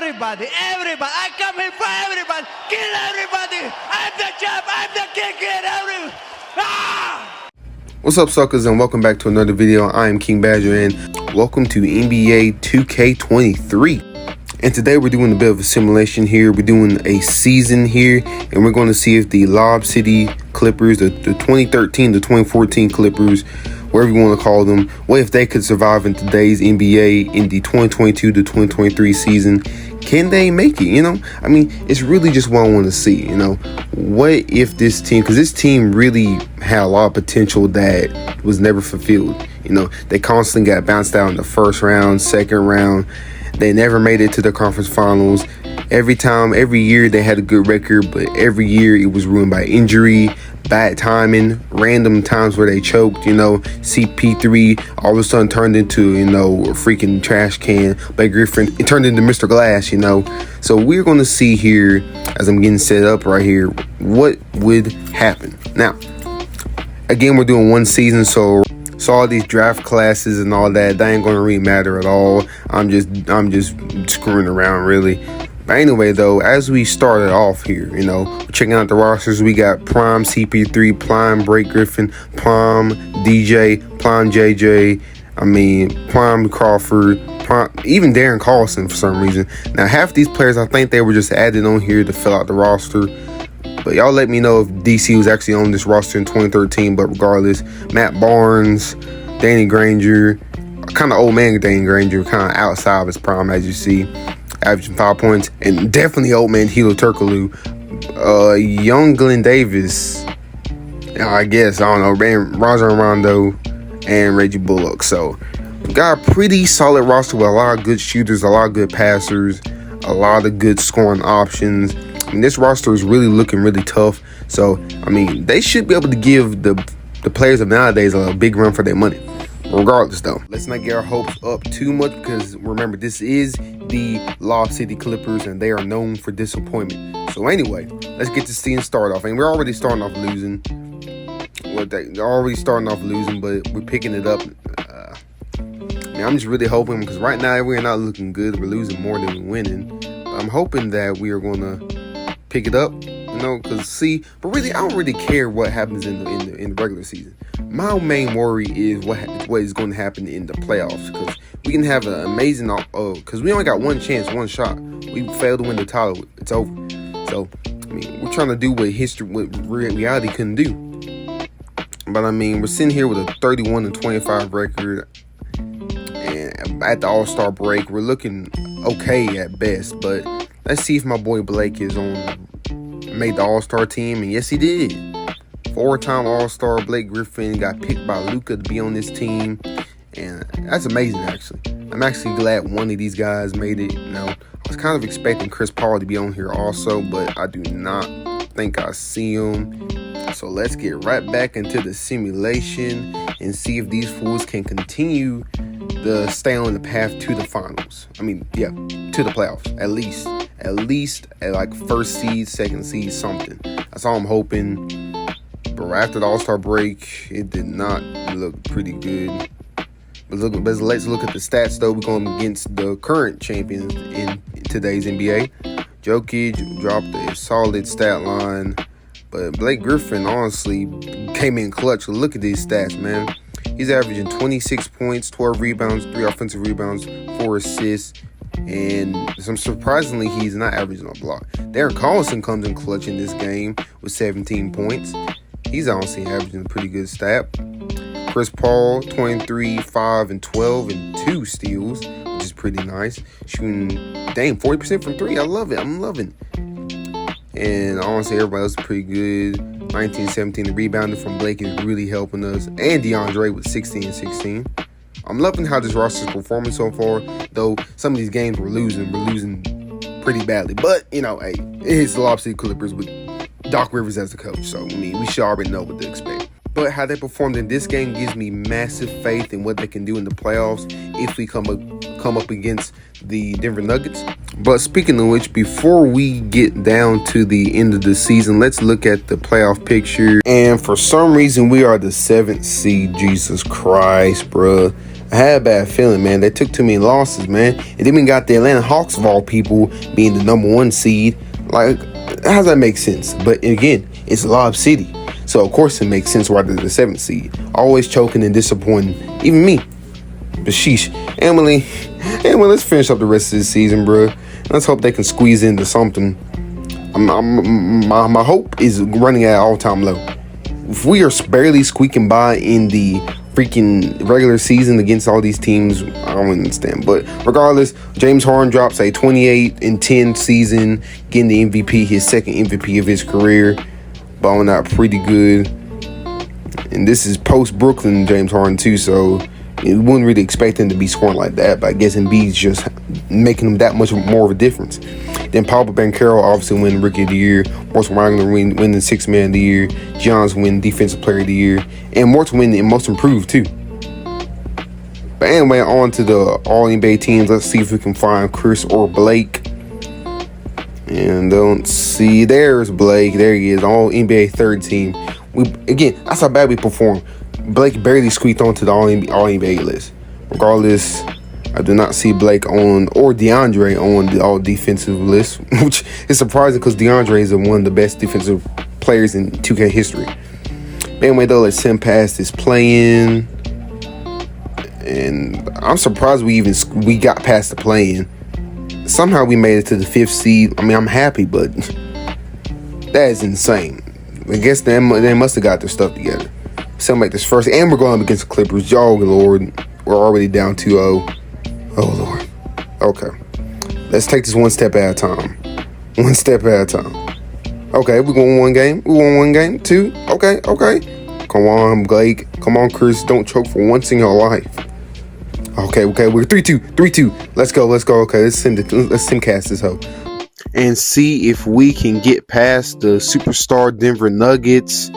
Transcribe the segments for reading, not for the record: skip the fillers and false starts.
everybody. I come here for everybody. Kill everybody. I'm the champ. I'm the king. Kill everybody. Ah! What's up, suckers, and welcome back to another video. I am King Badger, and welcome to NBA 2K23. And today we're doing a bit of a simulation here. We're doing a season here, and we're going to see if the Lob City Clippers, the 2013 to 2014 Clippers, whatever you want to call them, what if they could survive in today's NBA in the 2022 to 2023 season. Can they make it? You know, I mean, it's really just what I want to see. You know, what if this team, because this team really had a lot of potential that was never fulfilled. You know, they constantly got bounced out in the first round, second round. They never made it to the conference finals. Every year they had a good record, but every year it was ruined by injury, bad timing, random times where they choked. You know, CP3 all of a sudden turned into, you know, a freaking trash can. Blake Griffin, it turned into Mr. Glass, you know. So we're going to see here, as I'm getting set up right here, what would happen. Now, again, we're doing one season, so all these draft classes and all that ain't gonna really matter at all. I'm just screwing around, really. But anyway, though, as we started off here, you know, checking out the rosters, we got Prime CP3, Prime Blake Griffin, Prime DJ, Prime JJ, Prime Crawford, Prime, even Darren Carlson for some reason. Now, half these players, I think they were just added on here to fill out the roster. But y'all let me know if DC was actually on this roster in 2013. But regardless, Matt Barnes, Danny Granger, kind of old man Danny Granger, kind of outside of his prime, as you see, averaging 5 points. And definitely old man Hilo Turkoglu. Young Glenn Davis, I guess, I don't know, Rajon Rondo, and Reggie Bullock. So we got a pretty solid roster with a lot of good shooters, a lot of good passers, a lot of good scoring options. This roster is really looking really tough. So, they should be able to give the players of nowadays a big run for their money. Regardless, though, let's not get our hopes up too much, because remember, this is the Lob City Clippers, and they are known for disappointment. So anyway, let's get this season started off. And we're already starting off losing. But we're picking it up. I'm just really hoping, because right now we're not looking good. We're losing more than we're winning. But I'm hoping that we are going to pick it up, you know, but really, I don't really care what happens in the regular season. My main worry is what is going to happen in the playoffs, because we can have an amazing, because we only got one chance, one shot. We failed to win the title, it's over. So, we're trying to do what reality couldn't do. But we're sitting here with a 31-25 record, and at the All-Star break, we're looking okay at best, but let's see if my boy Blake made the All-Star team, and yes, he did. 4-time All-Star Blake Griffin got picked by Luka to be on this team, and that's amazing, actually. I'm actually glad one of these guys made it. You know, I was kind of expecting Chris Paul to be on here also, but I do not think I see him. So let's get right back into the simulation and see if these fools can continue to stay on the path to the finals. To the playoffs, at least at like first seed, second seed, something. That's all I'm hoping. But after the All-Star break, it did not look pretty good. But let's look at the stats, though. We're going against the current champions in today's NBA. Jokic dropped a solid stat line, but Blake Griffin honestly came in clutch. Look at these stats, man. He's averaging 26 points, 12 rebounds, 3 offensive rebounds, 4 assists. And surprisingly, he's not averaging a block. Darren Carlson comes in clutch in this game with 17 points. He's honestly averaging a pretty good stat. Chris Paul, 23, 5, and 12, and 2 steals, which is pretty nice. Shooting, 40% from 3. I love it. I'm loving it. And honestly, everybody else is pretty good. 19, 17, rebounding from Blake is really helping us. And DeAndre with 16 and 16. I'm loving how this roster is performing so far, though some of these games we're losing pretty badly. But, hey, it's the Lob City Clippers with Doc Rivers as the coach. So, we should already know what to expect. But how they performed in this game gives me massive faith in what they can do in the playoffs if we come up against the Denver Nuggets. But speaking of which, before we get down to the end of the season, let's look at the playoff picture. And for some reason, we are the 7th seed. Jesus Christ, bruh. I had a bad feeling, man. They took too many losses, man. And then we got the Atlanta Hawks of all people being the number 1 seed. Like, how does that make sense? But again, it's Lob City. So, of course, it makes sense why they're the 7th seed. Always choking and disappointing. Even me. But sheesh. Emily, let's finish up the rest of this season, bro. Let's hope they can squeeze into something. My hope is running at all-time low. If we are barely squeaking by in the freaking regular season against all these teams, I don't understand. But regardless, James Harden drops a 28-10 season, getting the MVP, his second MVP of his career, balling out pretty good. And this is post-Brooklyn James Harden too, so you wouldn't really expect him to be scoring like that, but I guess Embiid's just making him that much more of a difference. Then Paul Banchero obviously win Rookie of the Year. Morton Wagner win the Sixth Man of the Year. Giannis win Defensive Player of the Year. And Morton win the Most Improved too. But anyway, on to the All-NBA teams. Let's see if we can find Chris or Blake. And don't see. There's Blake. There he is. All-NBA third team. Again, that's how bad we performed. Blake barely squeaked onto the All-NBA list. Regardless, I do not see Blake on, or DeAndre on the all-defensive list, which is surprising because DeAndre is one of the best defensive players in 2K history. But anyway, though, let's send past this play-in. And I'm surprised we got past the play-in. Somehow we made it to the 5th seed. I mean, I'm happy, but that is insane. I guess they must have got their stuff together. Something like this first, and we're going up against the Clippers. Oh, Lord. We're already down 2-0. Oh, Lord. Okay. Let's take this one step at a time. One step at a time. Okay, we won one game. We won one game. 2. Okay. Come on, Blake. Come on, Chris. Don't choke for once in your life. Okay. We're 3-2. Let's go. Okay, let's send cast this hoe. And see if we can get past the superstar Denver Nuggets.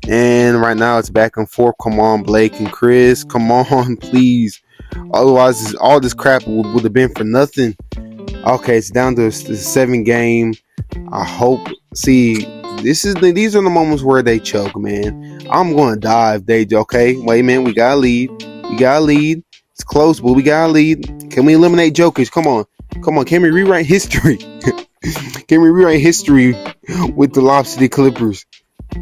And right now it's back and forth. Come on, Blake and Chris. Come on, please. Otherwise, all this crap would have been for nothing. Okay, it's down to the 7th game. I hope. See, these are the moments where they choke, man. I'm going to die if they. Okay, wait a minute. We got a lead. It's close, but we got a lead. Can we eliminate jokers? Come on. Can we rewrite history? Can we rewrite history with the Lob City Clippers?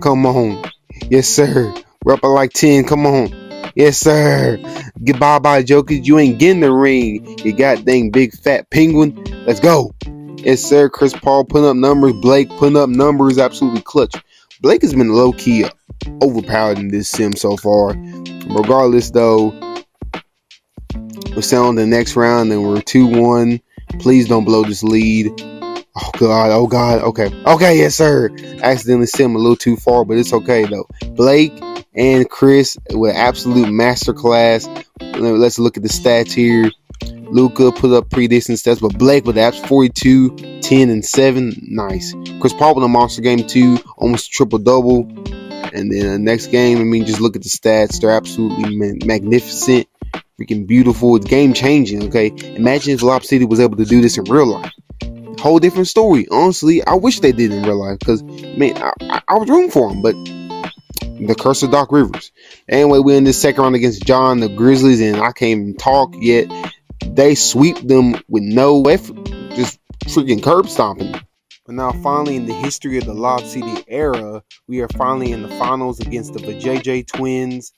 Come on. Yes, sir. We're up by like 10. Come on. Yes, sir. Goodbye, jokers. You ain't getting the ring. You goddamn big fat penguin. Let's go. Yes, sir. Chris Paul putting up numbers. Blake putting up numbers. Absolutely clutch. Blake has been low-key overpowered in this sim so far. Regardless, though, we're still on the next round and we're 2-1. Please don't blow this lead. Oh, God. Okay, yes, sir. Accidentally sent him a little too far, but it's okay, though. Blake and Chris with absolute masterclass. Let's look at the stats here. Luka put up pretty decent stats, but Blake with apps 42, 10, and 7. Nice. Chris Paul with a monster game, too. Almost triple-double. And then the next game, just look at the stats. They're absolutely magnificent. Freaking beautiful. It's game-changing, okay? Imagine if Lob City was able to do this in real life. Whole different story. Honestly, I wish they did in real life because, I was rooting for them, but the curse of Doc Rivers. Anyway, we're in this second round against John, the Grizzlies, and I can't even talk yet. They sweep them with no effort, just freaking curb stomping. But now, finally, in the history of the Lob City era, we are finally in the finals against the JJ Twins.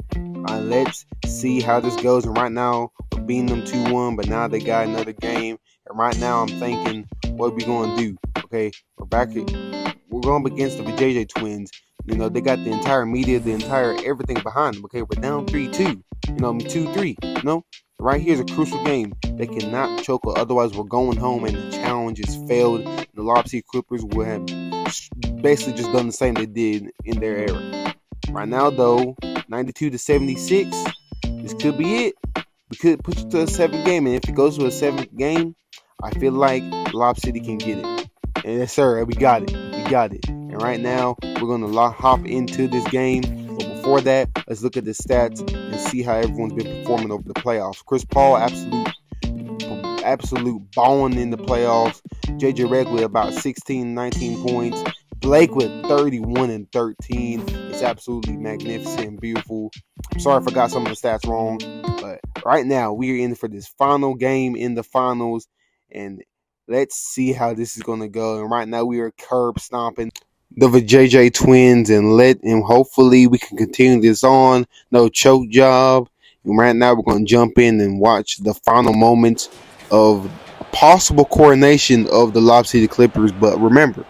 Let's see how this goes. And right now, we're beating them 2-1, but now they got another game. And right now, I'm thinking, what are we going to do? Okay, we're going up against the JJ Twins. They got the entire media, the entire everything behind them. Okay, we're down 3-2. 2-3. Right here is a crucial game. They cannot choke, or otherwise we're going home and the challenge is failed. The Lob City Clippers will have basically just done the same they did in their era. Right now, though, 92-76. This could be it. We could push it to a 7th game, and if it goes to a 7th game, I feel like Lob City can get it. And yes, sir, we got it. And right now, we're going to hop into this game. But before that, let's look at the stats and see how everyone's been performing over the playoffs. Chris Paul, absolute balling in the playoffs. JJ Redick with about 16, 19 points. Blake with 31 and 13. It's absolutely magnificent and beautiful. I'm sorry if I got some of the stats wrong, but right now we are in for this final game in the finals, and let's see how this is going to go. And right now we are curb stomping the JJ Twins, and hopefully we can continue this on. No choke job. And right now we're going to jump in and watch the final moments of a possible coronation of the Lob City Clippers. But remember,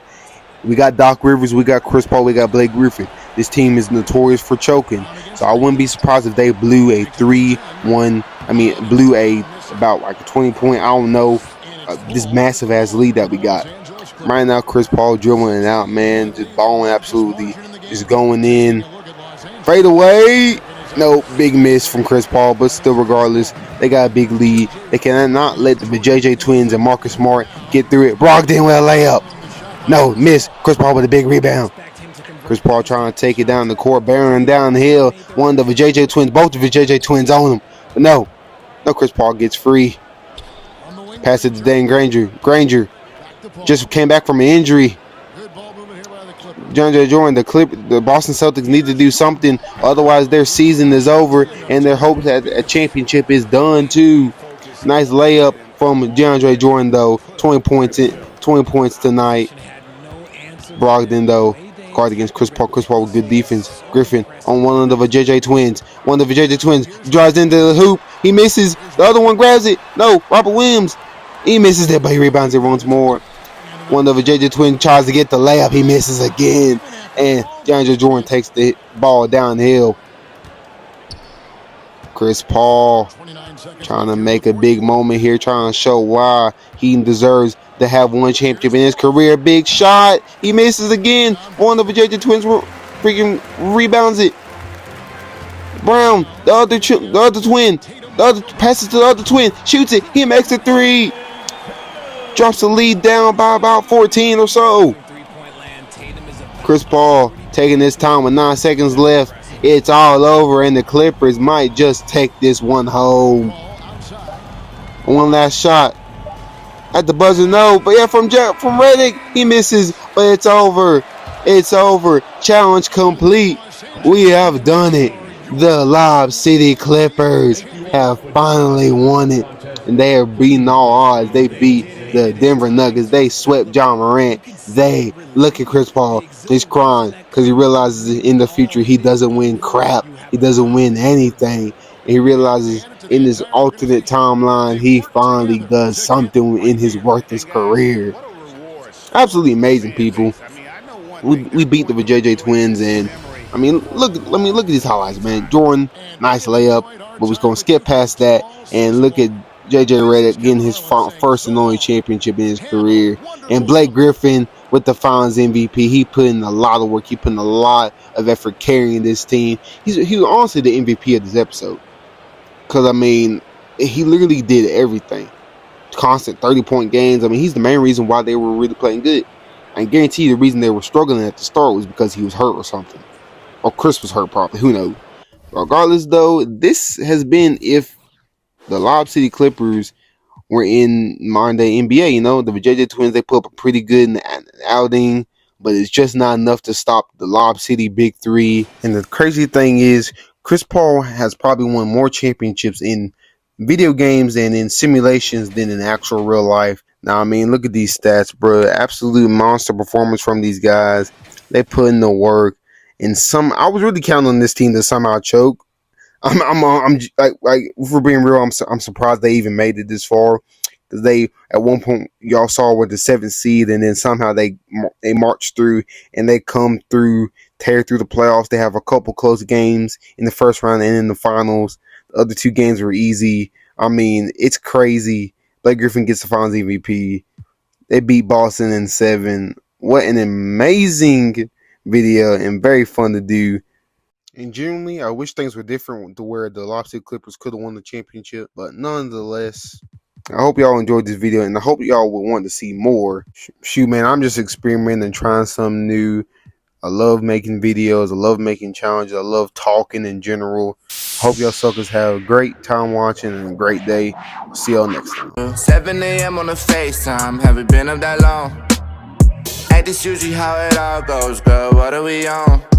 we got Doc Rivers, we got Chris Paul, we got Blake Griffin. This team is notorious for choking, so I wouldn't be surprised if they blew a 3-1. Blew about like a 20-point. I don't know, this massive ass lead that we got. Right now, Chris Paul dribbling it out, man, just balling absolutely, just going in. Fade away. No, big miss from Chris Paul, but still, regardless, they got a big lead. They cannot let the JJ Twins and Marcus Smart get through it. Brogdon with a layup. No, miss. Chris Paul with a big rebound. Chris Paul trying to take it down the court, bearing down the hill. One of the JJ Twins, both of the JJ Twins on him. But no, Chris Paul gets free. Pass it to Dan Granger. Granger just came back from an injury. DeAndre Jordan, the Boston Celtics need to do something, otherwise their season is over and their hopes at a championship is done too. Nice layup from DeAndre Jordan though. 20 points tonight. Brogdon though, guard against Chris Paul. Chris Paul with good defense. Griffin on one of the JJ Twins. One of the JJ Twins drives into the hoop. He misses. The other one grabs it. No, Robert Williams. He misses it, but he rebounds it once more. One of the JJ Twins tries to get the layup. He misses again. And DeAndre Jordan takes the ball downhill. Chris Paul trying to make a big moment here, trying to show why he deserves to have one championship in his career. Big shot. He misses again. One of the JJ Twins freaking rebounds it. Brown, the other twin, passes to the other twin, shoots it. He makes a three. Drops the lead down by about 14 or so. Chris Paul taking his time with 9 seconds left. It's all over, and the Clippers might just take this one home. One last shot at the buzzer, no, but yeah, from Redick, he misses, but it's over. It's over. Challenge complete. We have done it. The Lob City Clippers have finally won it, and they are beating all odds. They beat the Denver Nuggets. They swept John Morant. They look at Chris Paul. He's crying because he realizes in the future he doesn't win crap. He doesn't win anything. And he realizes in this alternate timeline he finally does something in his worthless career. Absolutely amazing, people. We beat the JJ Twins, and look at these highlights, man. Jordan, nice layup, but we're gonna skip past that and look at JJ Redick getting his first and only championship in his career. And Blake Griffin with the Finals MVP. He put in a lot of work. He put in a lot of effort carrying this team. He was honestly the MVP of this episode. Because, he literally did everything. Constant 30-point games. He's the main reason why they were really playing good. I guarantee you the reason they were struggling at the start was because he was hurt or something. Or Chris was hurt probably. Who knows? Regardless, though, this has been if the Lob City Clippers were in modern day NBA. The JJ Twins, they put up a pretty good outing, but it's just not enough to stop the Lob City Big Three. And the crazy thing is, Chris Paul has probably won more championships in video games and in simulations than in actual real life. Now, look at these stats, bro. Absolute monster performance from these guys. They put in the work. And I was really counting on this team to somehow choke. I'm if we're being real, I'm surprised they even made it this far, because they at one point y'all saw with the 7th seed, and then somehow they marched through and they come through, tear through the playoffs. They have a couple close games in the first round and in the finals. The other 2 games were easy. It's crazy. Blake Griffin gets the Finals MVP. They beat Boston in 7. What an amazing video and very fun to do. And generally, I wish things were different to where the Lob City Clippers could have won the championship. But nonetheless, I hope y'all enjoyed this video, and I hope y'all would want to see more. Shoot, man, I'm just experimenting and trying something new. I love making videos. I love making challenges. I love talking in general. Hope y'all suckers have a great time watching and a great day. See y'all next time. 7 a.m. on the FaceTime. Haven't been up that long. Ain't this usually how it all goes, girl? What are we on?